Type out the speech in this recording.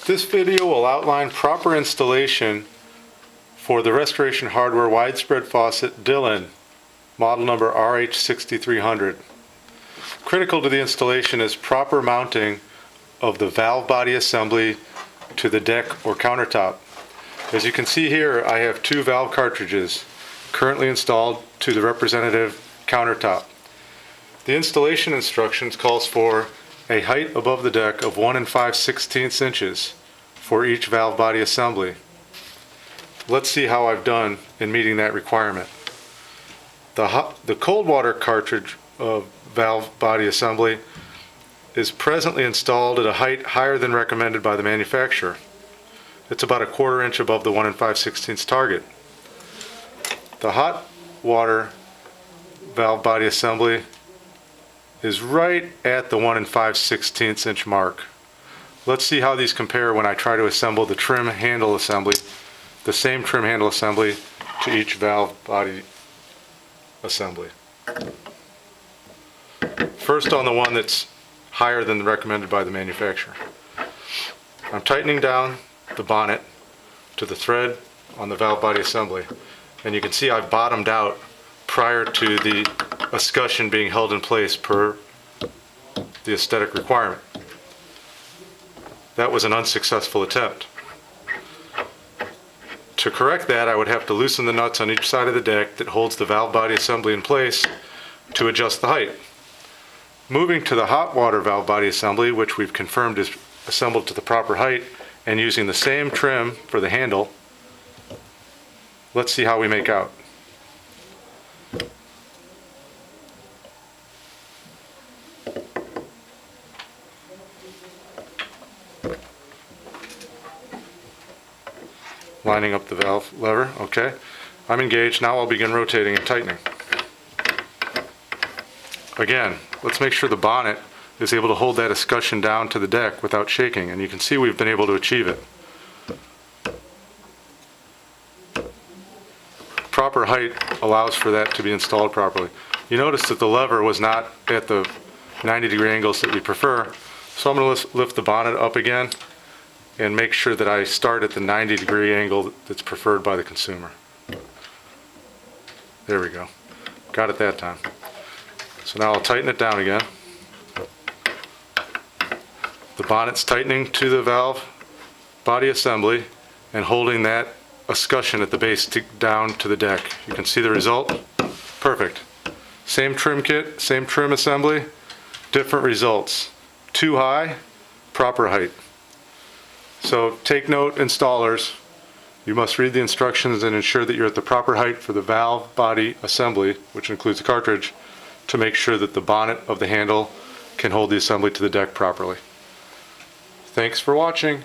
This video will outline proper installation for the Restoration Hardware Widespread Faucet Dillon, model number RH6300. Critical to the installation is proper mounting of the valve body assembly to the deck or countertop. As you can see here, I have two valve cartridges currently installed to the representative countertop. The installation instructions calls for a height above the deck of 1 5/16 inches for each valve body assembly. Let's see how I've done in meeting that requirement. The cold water cartridge of valve body assembly is presently installed at a height higher than recommended by the manufacturer. It's about a 1/4 inch above the 1 5/16 target. The hot water valve body assembly is right at the 1 5/16 inch mark. Let's see how these compare when I try to assemble the trim handle assembly, the same trim handle assembly to each valve body assembly. First on the one that's higher than recommended by the manufacturer. I'm tightening down the bonnet to the thread on the valve body assembly, and you can see I've bottomed out prior to the escutcheon being held in place per the aesthetic requirement. That was an unsuccessful attempt. To correct that, I would have to loosen the nuts on each side of the deck that holds the valve body assembly in place to adjust the height. Moving to the hot water valve body assembly, which we've confirmed is assembled to the proper height, and using the same trim for the handle, let's see how we make out. Lining up the valve lever, okay. I'm engaged, now I'll begin rotating and tightening. Again, let's make sure the bonnet is able to hold that escutcheon down to the deck without shaking, and you can see we've been able to achieve it. Proper height allows for that to be installed properly. You notice that the lever was not at the 90-degree angles that we prefer, so I'm going to lift the bonnet up again and make sure that I start at the 90-degree angle that's preferred by the consumer. There we go. Got it that time. So now I'll tighten it down again. The bonnet's tightening to the valve body assembly and holding that escutcheon at the base down to the deck. You can see the result. Perfect. Same trim kit, same trim assembly, different results. Too high, proper height. So take note, installers, you must read the instructions and ensure that you're at the proper height for the valve body assembly, which includes the cartridge, to make sure that the bonnet of the handle can hold the assembly to the deck properly. Thanks for watching.